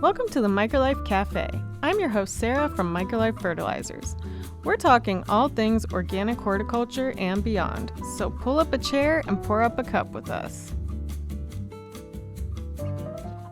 Welcome to the Microlife Cafe. I'm your host, Sarah from Microlife Fertilizers. We're talking all things organic horticulture and beyond, so pull up a chair and pour up a cup with us.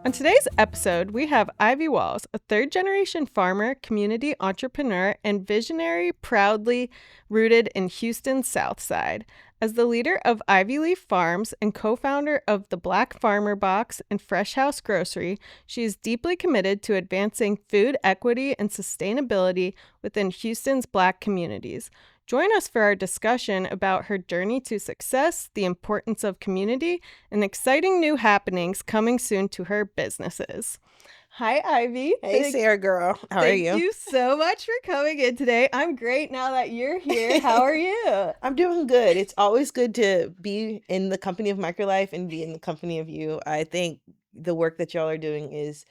On today's episode, we have Ivy Walls, a third-generation farmer, community entrepreneur, and visionary proudly rooted in Houston's Southside. As the leader of Ivy Leaf Farms and co-founder of the Black Farmer Box and Fresh House Grocery, she is deeply committed to advancing food equity and sustainability within Houston's Black communities. Join us for our discussion about her journey to success, the importance of community, and exciting new happenings coming soon to her businesses. Hi, Ivy. Hey, Sarah girl. How are you? Thank you so much for coming in today. I'm great now that you're here. How are you? I'm doing good. It's always good to be in the company of Microlife and be in the company of you. I think the work that y'all are doing is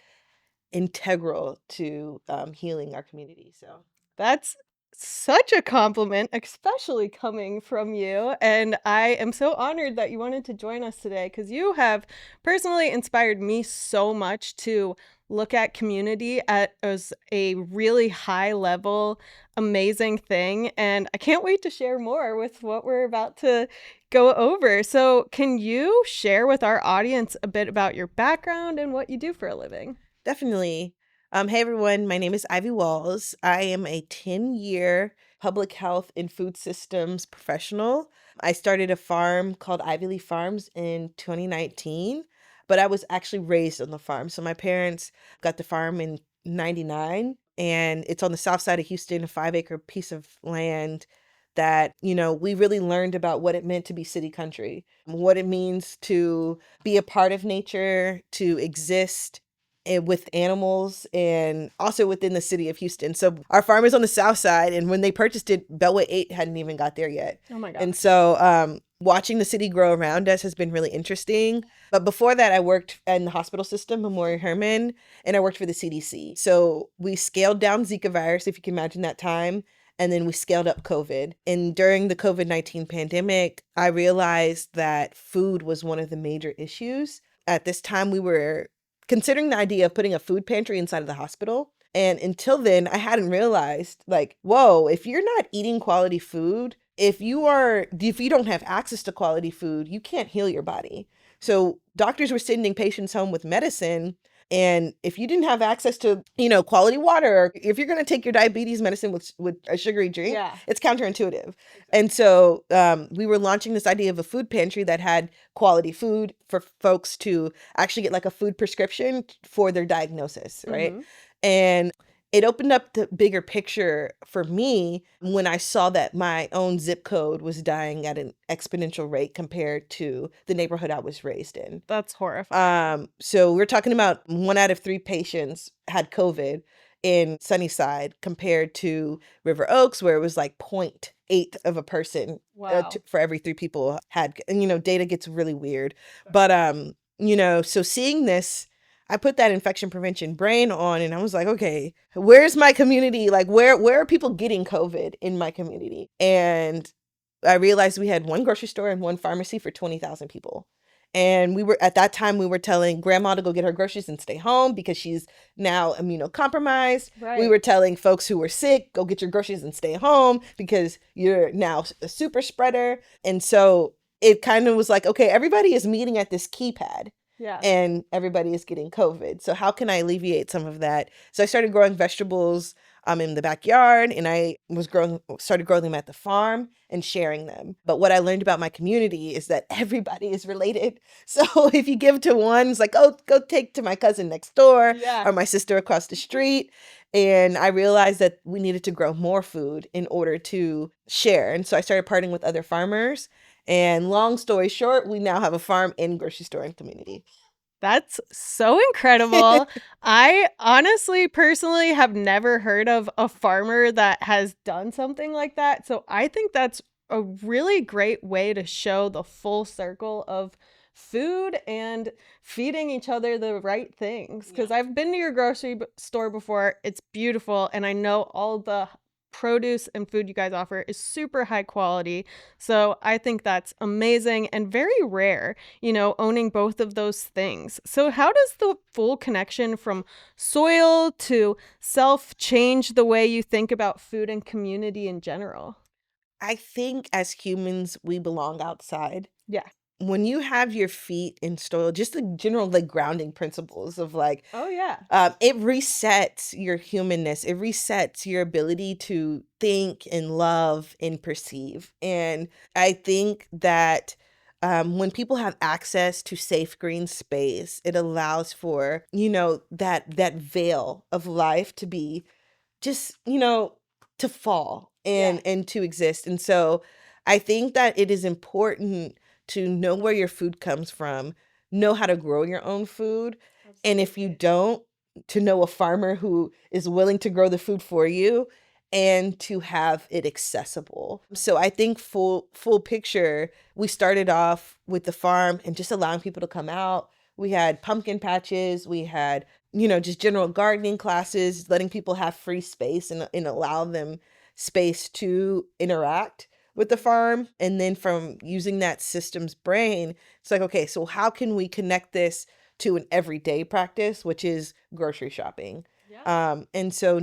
integral to healing our community. So that's such a compliment, especially coming from you. And I am so honored that you wanted to join us today because you have personally inspired me so much to look at community as a really high level, amazing thing. And I can't wait to share more with what we're about to go over. So can you share with our audience a bit about your background and what you do for a living? Definitely. Hey everyone, my name is Ivy Walls. I am a 10-year public health and food systems professional. I started a farm called Ivy Leaf Farms in 2019, but I was actually raised on the farm. So my parents got the farm in 99, and it's on the south side of Houston, a 5-acre piece of land that, we really learned about what it meant to be city country, what it means to be a part of nature, to exist with animals, and also within the city of Houston. So our farm is on the south side, and when they purchased it, Beltway 8 hadn't even got there yet. Oh my God. And so watching the city grow around us has been really interesting. But before that, I worked in the hospital system, Memorial Hermann, and I worked for the CDC. So we scaled down Zika virus, if you can imagine that time, and then we scaled up COVID. And during the COVID-19 pandemic, I realized that food was one of the major issues. At this time, we were considering the idea of putting a food pantry inside of the hospital. And until then, I hadn't realized, whoa, if you're not eating quality food, if you don't have access to quality food, you can't heal your body. So doctors were sending patients home with medicine. And if you didn't have access to, quality water, or if you're going to take your diabetes medicine with a sugary drink, It's counterintuitive. And so we were launching this idea of a food pantry that had quality food for folks to actually get a food prescription for their diagnosis, right? Mm-hmm. And it opened up the bigger picture for me when I saw that my own zip code was dying at an exponential rate compared to the neighborhood I was raised in. That's horrifying. So we're talking about 1 out of 3 patients had COVID in Sunnyside compared to River Oaks, where it was 0.8 of a person for every 3 people had. And, data gets really weird. But, so seeing this, I put that infection prevention brain on, and I was like, okay, where's my community? Where are people getting COVID in my community? And I realized we had 1 grocery store and 1 pharmacy for 20,000 people. And at that time, we were telling grandma to go get her groceries and stay home because she's now immunocompromised. Right. We were telling folks who were sick, go get your groceries and stay home because you're now a super spreader. And so it kind of was like, okay, everybody is meeting at this keypad. Yeah. And everybody is getting COVID. So how can I alleviate some of that? So I started growing vegetables in the backyard, and I started growing them at the farm and sharing them. But what I learned about my community is that everybody is related. So if you give to one, it's go take to my cousin next door or my sister across the street. And I realized that we needed to grow more food in order to share. And so I started partnering with other farmers. And long story short, we now have a farm and grocery store and community. That's so incredible. I honestly, personally have never heard of a farmer that has done something like that. So I think that's a really great way to show the full circle of food and feeding each other the right things. Because I've been to your grocery store before. It's beautiful. And I know all the produce and food you guys offer is super high quality. So I think that's amazing and very rare, owning both of those things. So how does the full connection from soil to self change the way you think about food and community in general? I think as humans, we belong outside. Yeah. When you have your feet in soil, just the general like grounding principles of like, Oh, yeah. it resets your humanness. It resets your ability to think and love and perceive. And I think that when people have access to safe green space, it allows for, that veil of life to be just, to fall Yeah. and to exist. And so I think that it is important to know where your food comes from, know how to grow your own food. And if you don't, to know a farmer who is willing to grow the food for you and to have it accessible. So I think full picture, we started off with the farm and just allowing people to come out. We had pumpkin patches, we had just general gardening classes, letting people have free space and allow them space to interact with the farm. And then from using that systems brain, it's like, okay, so how can we connect this to an everyday practice, which is grocery shopping? Yeah. And so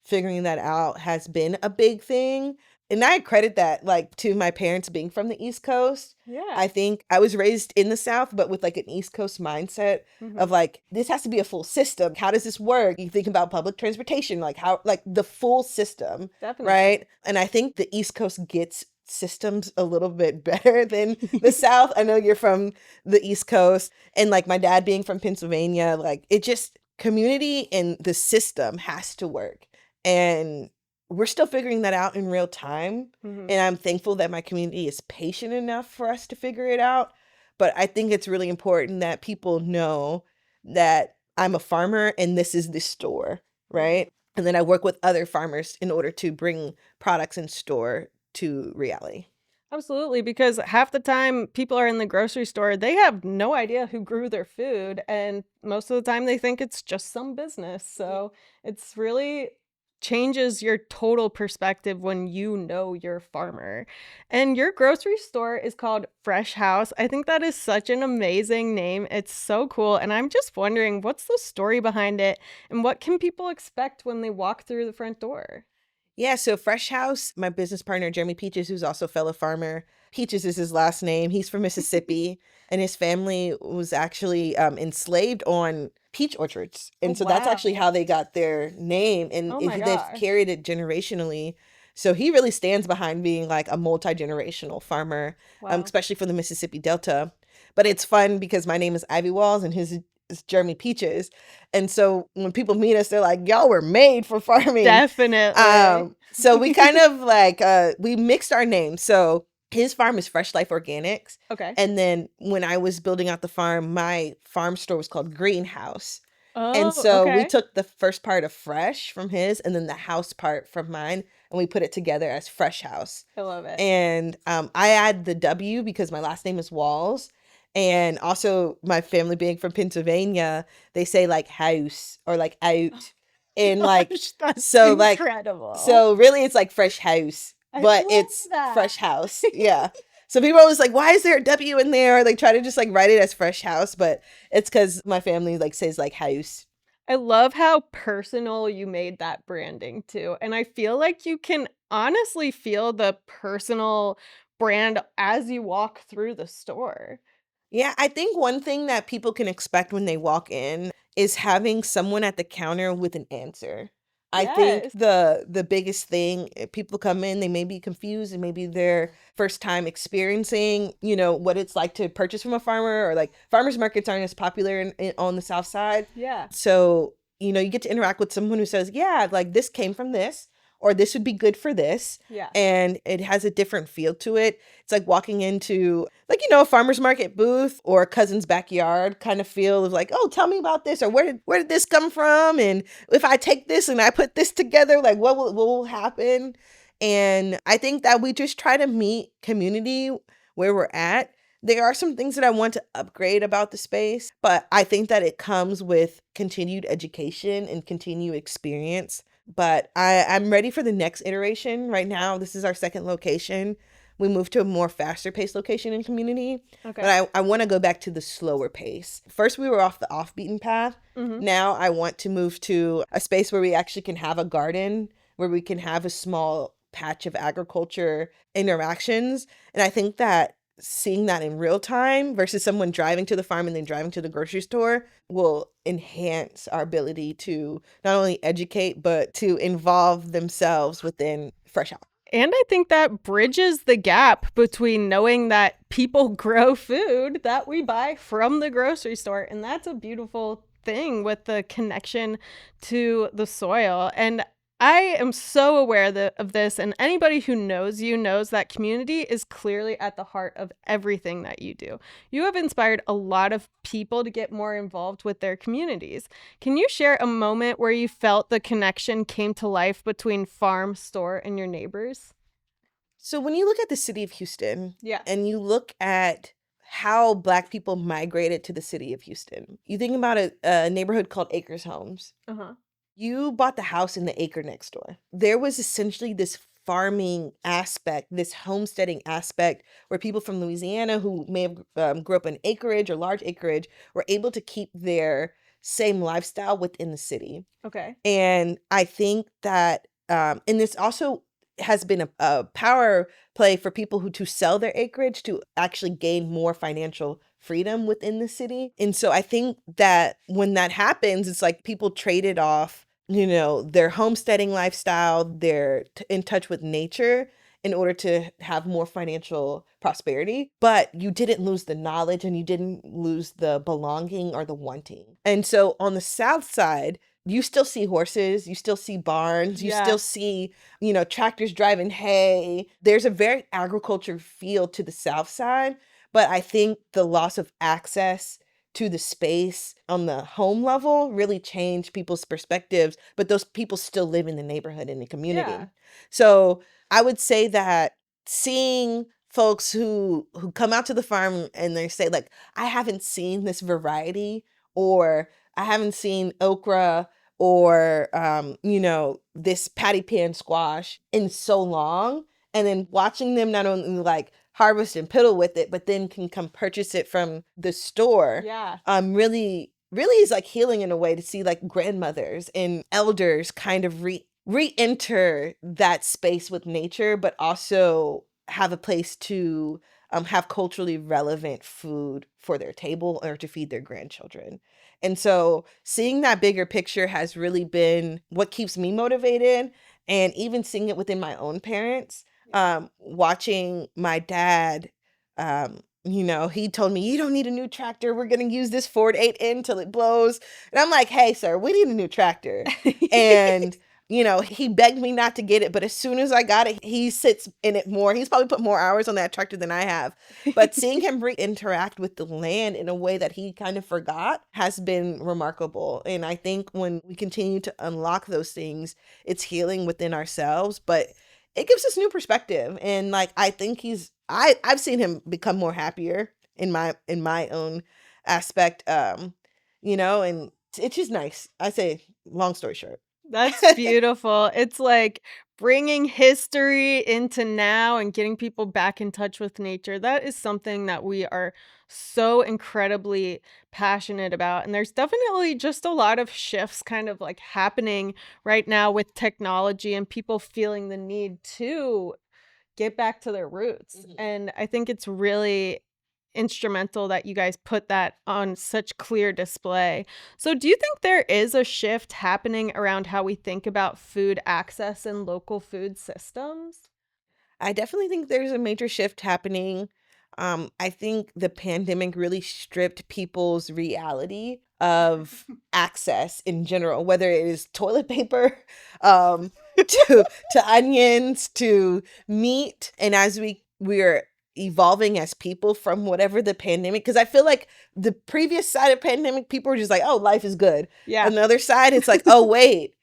figuring that out has been a big thing. And I credit that like to my parents being from the East Coast. Yeah. I think I was raised in the South, but with like an East Coast mindset of like, this has to be a full system. How does this work? You think about public transportation, like how, like the full system, Definitely. right? And I think the East Coast gets systems a little bit better than the South. I know you're from the East Coast, and like my dad being from Pennsylvania, like it just community and the system has to work. And we're still figuring that out in real time. Mhm. And I'm thankful that my community is patient enough for us to figure it out. But I think it's really important that people know that I'm a farmer and this is the store, right? And then I work with other farmers in order to bring products in store to reality. Absolutely, because half the time people are in the grocery store, they have no idea who grew their food, and most of the time they think it's just some business. So it's really changes your total perspective when you know you're a farmer. And your grocery store is called Fresh House. I think that is such an amazing name. It's so cool. And I'm just wondering, what's the story behind it, and what can people expect when they walk through the front door? Yeah, so Fresh House, my business partner, Jeremy Peaches, who's also a fellow farmer. Peaches is his last name. He's from Mississippi, and his family was actually enslaved on peach orchards. Oh, And so that's actually wow. how they got their name, and Oh my they've gosh. carried it generationally. So he really stands behind being like a multi-generational farmer, Wow. especially for the Mississippi Delta. But it's fun because my name is Ivy Walls and his is Jeremy Peaches. And so when people meet us, they're like, y'all were made for farming. Definitely. So we kind of like we mixed our names. So his farm is Fresh Life Organics. Okay. And then when I was building out the farm, my farm store was called Greenhouse. And Oh, so we okay. took the first part of Fresh from his and then the house part from mine, and we put it together as Fresh House. I love it. And I add the W because my last name is Walls. And also my family being from Pennsylvania, they say like house or like out. And like Gosh, that's so like incredible. so really it's like Fresh House, I but love it's that. Fresh House. Yeah. So people are always like, why is there a W in there? Or they try to just like write it as Fresh House, but it's because my family like says like house. I love how personal you made that branding too. And I feel like you can honestly feel the personal brand as you walk through the store. Yeah, I think one thing that people can expect when they walk in is having someone at the counter with an answer. I think Yes. the biggest thing, people come in, they may be confused and maybe their first time experiencing, what it's like to purchase from a farmer, or like farmers markets aren't as popular on the South Side. Yeah. So, you get to interact with someone who says, yeah, like this came from this, or this would be good for this. Yeah. And it has a different feel to it. It's like walking into like, a farmer's market booth or a cousin's backyard kind of feel of like, oh, tell me about this, or where did this come from? And if I take this and I put this together, like what will happen? And I think that we just try to meet community where we're at. There are some things that I want to upgrade about the space, but I think that it comes with continued education and continued experience But I'm ready for the next iteration. Right now, this is our second location. We moved to a more faster paced location in community. Okay. But I want to go back to the slower pace. First, we were off the off beaten path. Now I want to move to a space where we actually can have a garden, where we can have a small patch of agriculture interactions. And I think that seeing that in real time versus someone driving to the farm and then driving to the grocery store will enhance our ability to not only educate, but to involve themselves within Fresh Out. And I think that bridges the gap between knowing that people grow food that we buy from the grocery store. And that's a beautiful thing with the connection to the soil. And I am so aware of this, and anybody who knows you knows that community is clearly at the heart of everything that you do. You have inspired a lot of people to get more involved with their communities. Can you share a moment where you felt the connection came to life between farm, store, and your neighbors? So when you look at the city of Houston, Yeah. and you look at how Black people migrated to the city of Houston, you think about a neighborhood called Acres Homes. Uh-huh. You bought the house in the acre next door. There was essentially this farming aspect, this homesteading aspect, where people from Louisiana who may have grew up in acreage or large acreage were able to keep their same lifestyle within the city. Okay. And I think that, and this also has been a power play for people who to sell their acreage to actually gain more financial freedom within the city. And so I think that when that happens, it's like people traded off, their homesteading lifestyle, they're in touch with nature in order to have more financial prosperity. But you didn't lose the knowledge and you didn't lose the belonging or the wanting. And so on the South Side, you still see horses, you still see barns, you still see, tractors driving hay. There's a very agriculture feel to the South Side, but I think the loss of access to the space on the home level really changed people's perspectives, but those people still live in the neighborhood, in the community. Yeah. So I would say that seeing folks who come out to the farm and they say like, I haven't seen this variety, or I haven't seen okra or, this patty pan squash in so long. And then watching them not only like harvest and piddle with it, but then can come purchase it from the store. Yeah. Really, really is like healing in a way to see like grandmothers and elders kind of re-enter that space with nature, but also have a place to have culturally relevant food for their table or to feed their grandchildren. And so seeing that bigger picture has really been what keeps me motivated. And even seeing it within my own parents, watching my dad, he told me, you don't need a new tractor. We're going to use this Ford 8N till it blows. And I'm like, hey, sir, we need a new tractor. And he begged me not to get it, but as soon as I got it, he sits in it more. He's probably put more hours on that tractor than I have. But seeing him interact with the land in a way that he kind of forgot has been remarkable. And I think when we continue to unlock those things, it's healing within ourselves, but it gives us new perspective. And like, I think I've seen him become more happier in my own aspect, and it's just nice. I say, long story short. That's beautiful. It's like bringing history into now and getting people back in touch with nature. That is something that we are so incredibly passionate about. And there's definitely just a lot of shifts kind of like happening right now with technology and people feeling the need to get back to their roots. Mhm. And I think it's really instrumental that you guys put that on such clear display. So do you think there is a shift happening around how we think about food access in local food systems? I definitely think there's a major shift happening. I think the pandemic really stripped people's reality of access in general, whether it is toilet paper, to onions, to meat. And as we're evolving as people from whatever the pandemic, because I feel like the previous side of pandemic, people were just like, oh, life is good. Yeah. On the other side, it's like, oh, wait,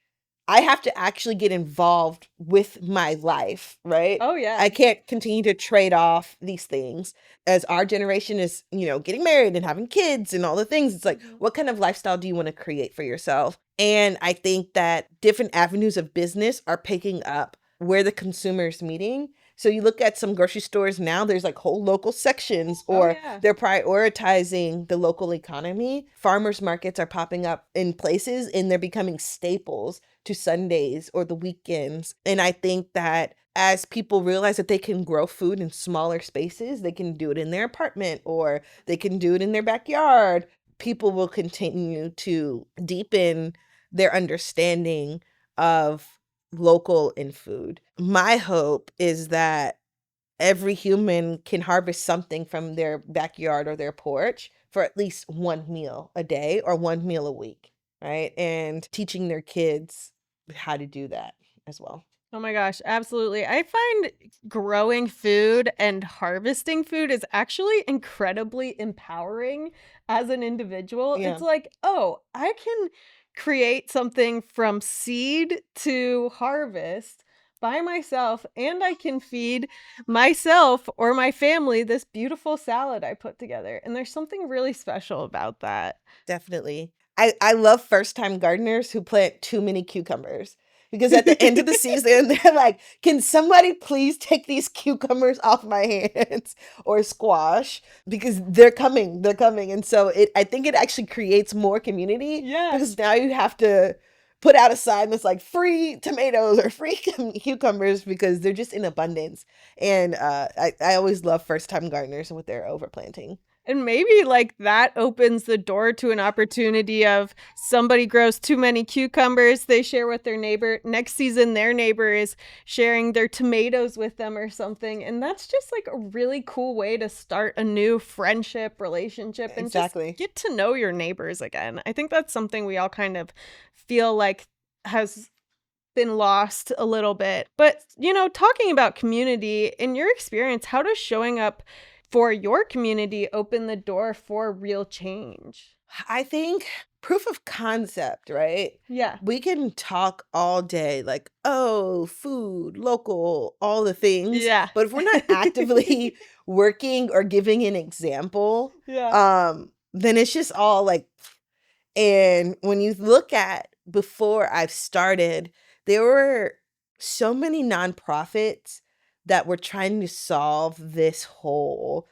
I have to actually get involved with my life, right? Oh, yeah. I can't continue to trade off these things as our generation is, getting married and having kids and all the things. It's like, what kind of lifestyle do you want to create for yourself? And I think that different avenues of business are picking up where the consumer is meeting. So you look at some grocery stores now, there's like whole local sections, or they're prioritizing the local economy. Farmers markets are popping up in places and they're becoming staples to Sundays or the weekends. And I think that as people realize that they can grow food in smaller spaces, they can do it in their apartment or they can do it in their backyard, people will continue to deepen their understanding of local in food. My hope is that every human can harvest something from their backyard or their porch for at least one meal a day or one meal a week, right? And teaching their kids how to do that as well. Oh my gosh, absolutely. I find growing food and harvesting food is actually incredibly empowering as an individual. Yeah. It's like, oh, I can create something from seed to harvest by myself, and I can feed myself or my family this beautiful salad I put together. And there's something really special about that. Definitely. I love first time gardeners who plant too many cucumbers. Because at the end of the season, they're like, can somebody please take these cucumbers off my hands or squash? Because they're coming. And so I think it actually creates more community. Yeah. Because now you have to put out a sign that's like free tomatoes or free cucumbers because they're just in abundance. And I always love first time gardeners with their overplanting. And maybe like that opens the door to an opportunity of somebody grows too many cucumbers, they share with their neighbor. Next season, their neighbor is sharing their tomatoes with them or something. And that's just like a really cool way to start a new friendship, relationship, and just get to know your neighbors again. I think that's something we all kind of feel like has been lost a little bit. But, talking about community, in your experience, how does showing up for your community open the door for real change? I think proof of concept, right? Yeah. We can talk all day like, oh, food, local, all the things. Yeah. But if we're not actively working or giving an example, then it's just all like, and when you look at before I've started, there were so many nonprofits that were trying to solve this whole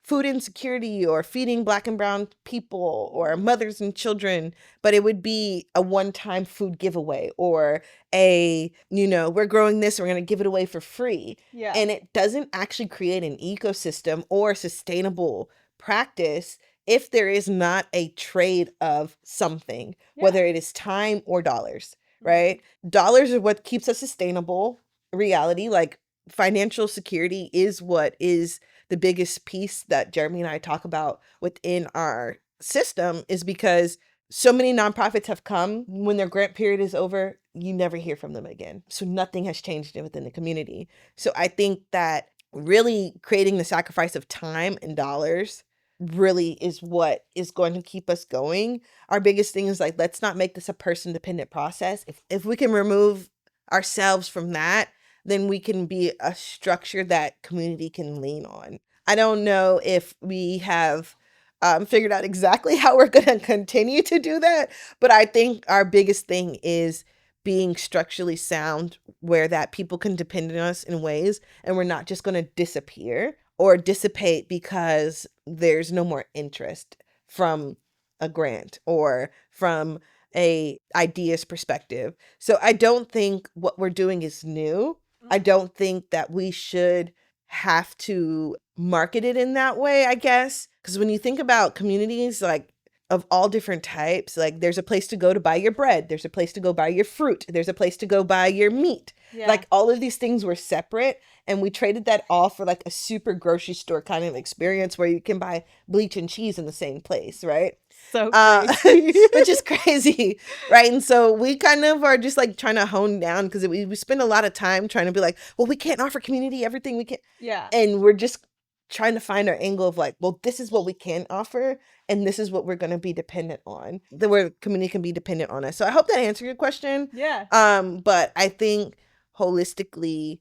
food insecurity or feeding Black and brown people or mothers and children, but it would be a one-time food giveaway or we're growing this, we're going to give it away for free. Yeah. And it doesn't actually create an ecosystem or sustainable practice if there is not a trade of something, whether it is time or dollars, right? Dollars are what keeps us sustainable. Reality, like financial security, is what is the biggest piece that Jeremy and I talk about within our system, is because so many nonprofits have come, when their grant period is over, you never hear from them again. So nothing has changed within the community. So I think that really creating the sacrifice of time and dollars really is what is going to keep us going. Our biggest thing is like, let's not make this a person dependent process. If we can remove ourselves from that, then we can be a structure that community can lean on. I don't know if we have figured out exactly how we're going to continue to do that, but I think our biggest thing is being structurally sound where that people can depend on us in ways, and we're not just going to disappear or dissipate because there's no more interest from a grant or from a ideas perspective. So I don't think what we're doing is new. I don't think that we should have to market it in that way, I guess. Because when you think about communities like of all different types, like there's a place to go to buy your bread, there's a place to go buy your fruit, there's a place to go buy your meat. Yeah. Like all of these things were separate, and we traded that all for like a super grocery store kind of experience where you can buy bleach and cheese in the same place, right? So crazy. Which is crazy, right? And so we kind of are just like trying to hone down, because we spend a lot of time trying to be like, well, we can't offer community everything we can. Yeah. And we're just trying to find our angle of like, well, this is what we can offer and this is what we're going to be dependent on. The where community can be dependent on us. So I hope that answered your question. Yeah. But I think holistically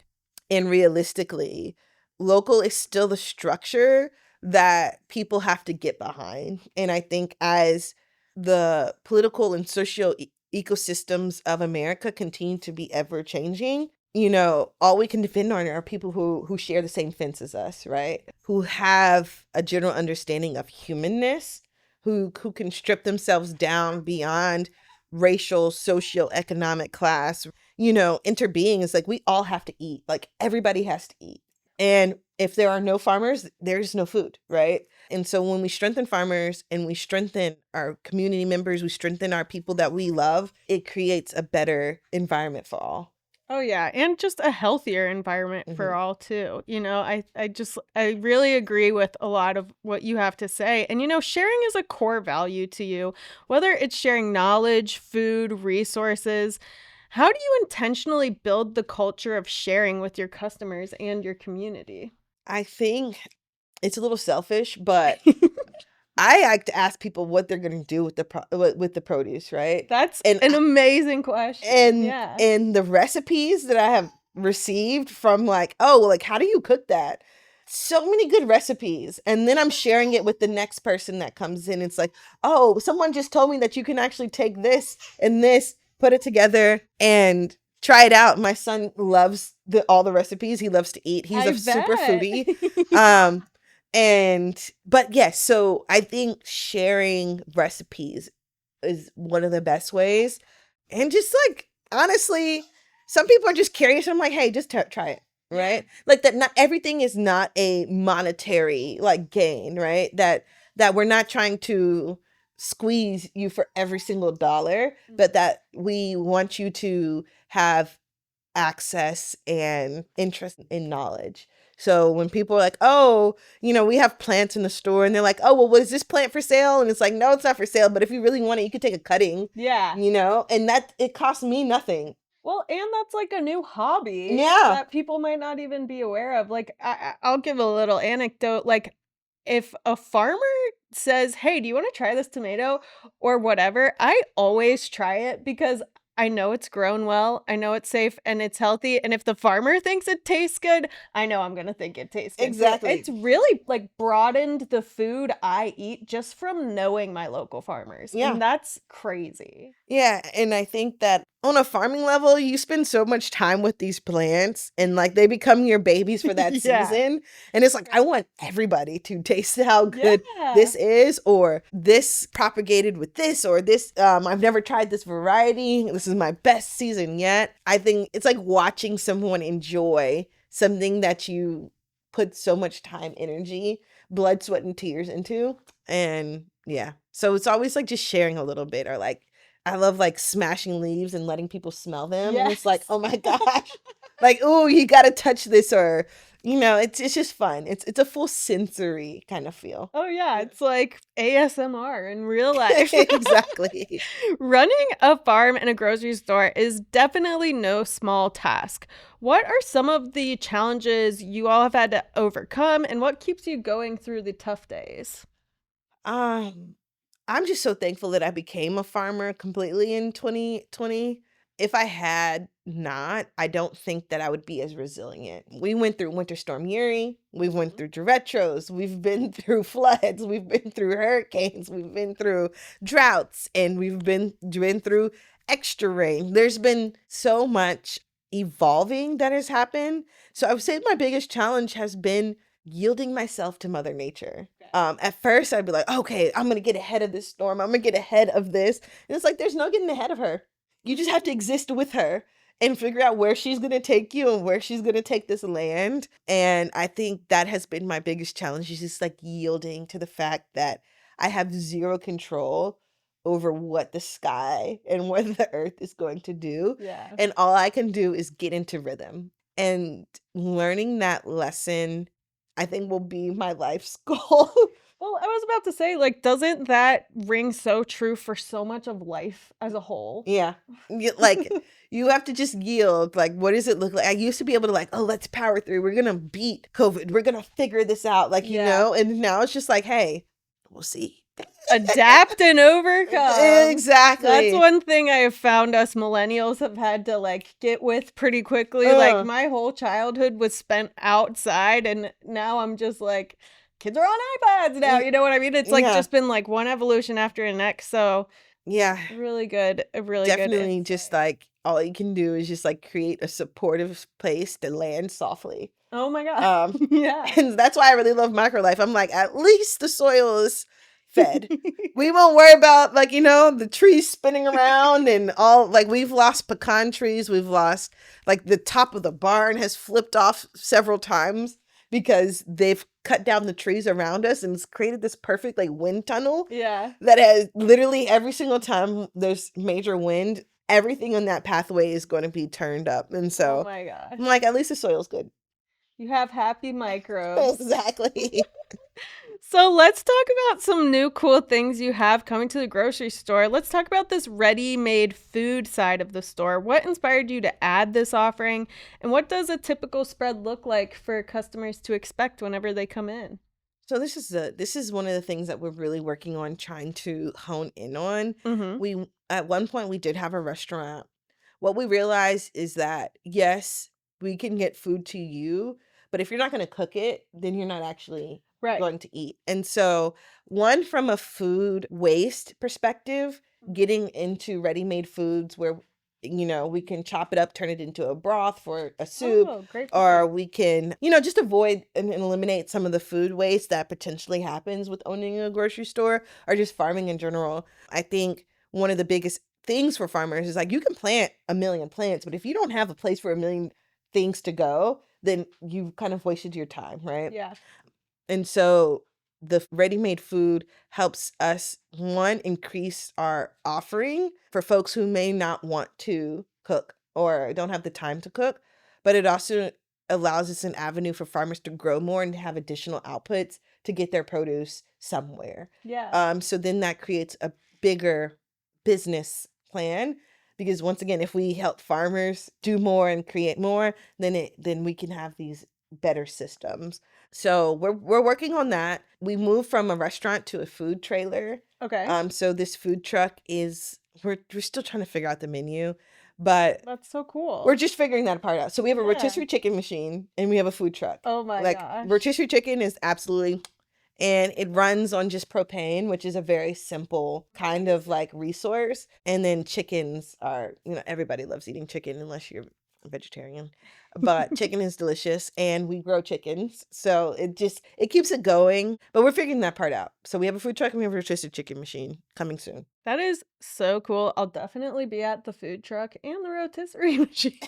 and realistically, local is still the structure that people have to get behind. And I think as the political and social ecosystems of America continue to be ever changing, all we can depend on are people who share the same fence as us, right? Who have a general understanding of humanness, who can strip themselves down beyond racial, socioeconomic class, interbeing is like we all have to eat. Like everybody has to eat. And if there are no farmers, there's no food, right? And so when we strengthen farmers and we strengthen our community members, we strengthen our people that we love, it creates a better environment for all. Oh yeah, and just a healthier environment for all too. I really agree with a lot of what you have to say. And sharing is a core value to you, whether it's sharing knowledge, food, resources. How do you intentionally build the culture of sharing with your customers and your community? I think it's a little selfish, but I like to ask people what they're going to do with the produce, right? That's an amazing question. And the recipes that I have received from like, oh, well, like, how do you cook that? So many good recipes. And then I'm sharing it with the next person that comes in. It's like, oh, someone just told me that you can actually take this and this, put it together and try it out. My son loves all the recipes. He loves to eat. He's super foodie. But yes, so I think sharing recipes is one of the best ways. And just like, honestly, some people are just curious. I'm like, hey, just try it. Right. Like that, not everything is not a monetary like gain, right? That we're not trying to squeeze you for every single dollar, but that we want you to have access and interest in knowledge. So when people are like, oh, we have plants in the store and they're like, oh, well, was this plant for sale? And it's like, no, it's not for sale. But if you really want it, you could take a cutting. Yeah. And that it costs me nothing. Well, and that's like a new hobby that people might not even be aware of. Like, I'll give a little anecdote. Like, if a farmer says, hey, do you want to try this tomato or whatever? I always try it because I know it's grown well, I know it's safe and it's healthy. And if the farmer thinks it tastes good, I know I'm going to think it tastes good. Exactly. So it's really like broadened the food I eat just from knowing my local farmers. Yeah. And that's crazy. Yeah. And I think that on a farming level, you spend so much time with these plants and like they become your babies for that season. And it's like, I want everybody to taste how good this is, or this propagated with this, or this, I've never tried this variety. This is my best season yet. I think it's like watching someone enjoy something that you put so much time, energy, blood, sweat, and tears into. And yeah, so it's always like just sharing a little bit, or like, I love like smashing leaves and letting people smell them. Yes. And it's like, oh my gosh, like, oh, you got to touch this, or, it's just fun. It's a full sensory kind of feel. Oh yeah. It's like ASMR in real life. Exactly. Running a farm and a grocery store is definitely no small task. What are some of the challenges you all have had to overcome, and what keeps you going through the tough days? I'm just so thankful that I became a farmer completely in 2020. If I had not, I don't think that I would be as resilient. We went through Winter Storm Uri. We went through derechos. We've been through floods. We've been through hurricanes. We've been through droughts, and we've been through extra rain. There's been so much evolving that has happened. So I would say my biggest challenge has been yielding myself to Mother Nature. At first, I'd be like, okay, I'm going to get ahead of this storm. I'm going to get ahead of this. And it's like, there's no getting ahead of her. You just have to exist with her and figure out where she's going to take you and where she's going to take this land. And I think that has been my biggest challenge, is just like yielding to the fact that I have zero control over what the sky and what the earth is going to do. Yeah. And all I can do is get into rhythm. And learning that lesson, I think, will be my life's goal. Well, I was about to say, like, doesn't that ring so true for so much of life as a whole? Yeah. Like, you have to just yield. Like, what does it look like? I used to be able to, like, oh, let's power through. We're going to beat COVID. We're going to figure this out. Like, Yeah. and now it's just like, hey, we'll see. Adapt and overcome. Exactly. That's one thing I have found us millennials have had to like get with pretty quickly. Like my whole childhood was spent outside, and now I'm just like, kids are on iPads now. You know what I mean? It's like just been like one evolution after the next. So yeah, really good. Really definitely good. just like all you can do is just like create a supportive place to land softly. Oh my God. Yeah. And that's why I really love microlife. I'm like, at least the soil is fed. We won't worry about like, the trees spinning around and all. Like, we've lost pecan trees. We've lost like the top of the barn has flipped off several times because they've cut down the trees around us, and it's created this perfect like wind tunnel. Yeah. That has literally every single time there's major wind, everything on that pathway is going to be turned up. And so oh my gosh. I'm like, at least the soil's good. You have happy microbes. Exactly. So let's talk about some new cool things you have coming to the grocery store. Let's talk about this ready-made food side of the store. What inspired you to add this offering, and what does a typical spread look like for customers to expect whenever they come in? So this is one of the things that we're really working on trying to hone in on. Mm-hmm. We at one point we did have a restaurant. What we realized is that yes, we can get food to you, but if you're not going to cook it, then you're not actually going to eat. And so, one, from a food waste perspective, getting into ready-made foods where we can chop it up, turn it into a broth for a soup, or we can, just avoid and eliminate some of the food waste that potentially happens with owning a grocery store or just farming in general. I think one of the biggest things for farmers is like, you can plant 1,000,000 plants, but if you don't have a place for 1,000,000 things to go, then you've kind of wasted your time, right? Yeah. And so the ready-made food helps us, one, increase our offering for folks who may not want to cook or don't have the time to cook, but it also allows us an avenue for farmers to grow more and have additional outputs to get their produce somewhere. Yeah. So then that creates a bigger business plan, because once again, if we help farmers do more and create more, then we can have these better systems. So we're working on that. We moved from a restaurant to a food trailer. Okay. So this food truck is we're still trying to figure out the menu, but That's so cool. we're just figuring that part out. So we have a rotisserie chicken machine and we have a food truck. Oh my gosh. Rotisserie chicken is absolutely, and it runs on just propane, which is a very simple kind of like resource. And then chickens are, everybody loves eating chicken unless you're a vegetarian, but chicken is delicious and we grow chickens. So it keeps it going, but we're figuring that part out. So we have a food truck and we have a rotisserie chicken machine coming soon. That is so cool. I'll definitely be at the food truck and the rotisserie machine.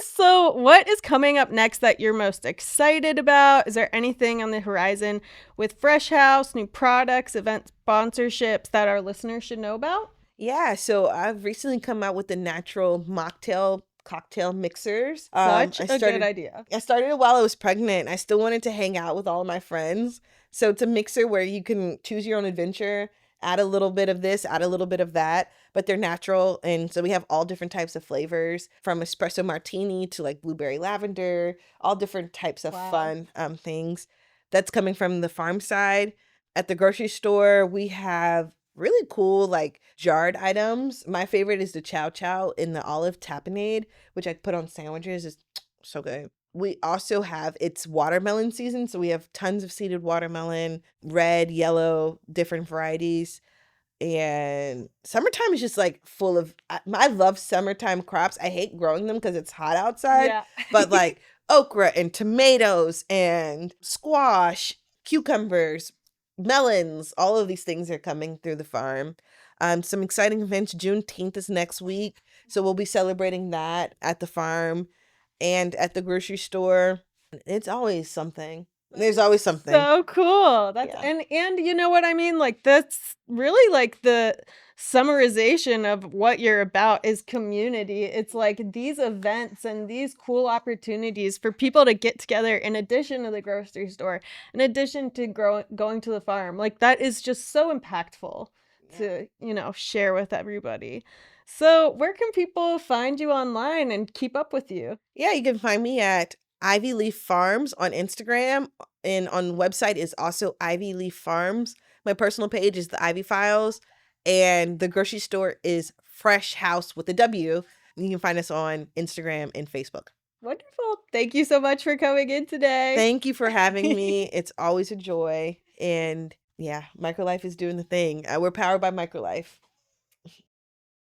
So what is coming up next that you're most excited about? Is there anything on the horizon with Fresh House, new products, event sponsorships that our listeners should know about? Yeah, so I've recently come out with the natural mocktail cocktail mixers. Such a good idea. I started it while I was pregnant. I still wanted to hang out with all of my friends. So it's a mixer where you can choose your own adventure, add a little bit of this, add a little bit of that, but they're natural. And so we have all different types of flavors, from espresso martini to like blueberry lavender, all different types of fun things. That's coming from the farm side. At the grocery store, we have really cool like jarred items. My favorite is the chow chow in the olive tapenade, which I put on sandwiches. It's so good. We also have, it's watermelon season, so we have tons of seeded watermelon, red, yellow, different varieties. And summertime is just like full of, I love summertime crops. I hate growing them because it's hot outside, but like okra and tomatoes and squash, cucumbers, melons, all of these things are coming through the farm. Some exciting events. Juneteenth is next week, so we'll be celebrating that at the farm and at the grocery store. It's always something. There's always something. So cool. That's Yeah. and you know what I mean? Like that's really like the summarization of what you're about is community. It's like these events and these cool opportunities for people to get together in addition to the grocery store, in addition to going to the farm. Like that is just so impactful to, share with everybody. So, where can people find you online and keep up with you? Yeah, you can find me at Ivy Leaf Farms on Instagram, and on website is also Ivy Leaf Farms. My personal page is the Ivy Files, and the grocery store is Fresh House with a W. You can find us on Instagram and Facebook. Wonderful. Thank you so much for coming in today. Thank you for having me. It's always a joy. And yeah, Microlife is doing the thing. We're powered by Microlife.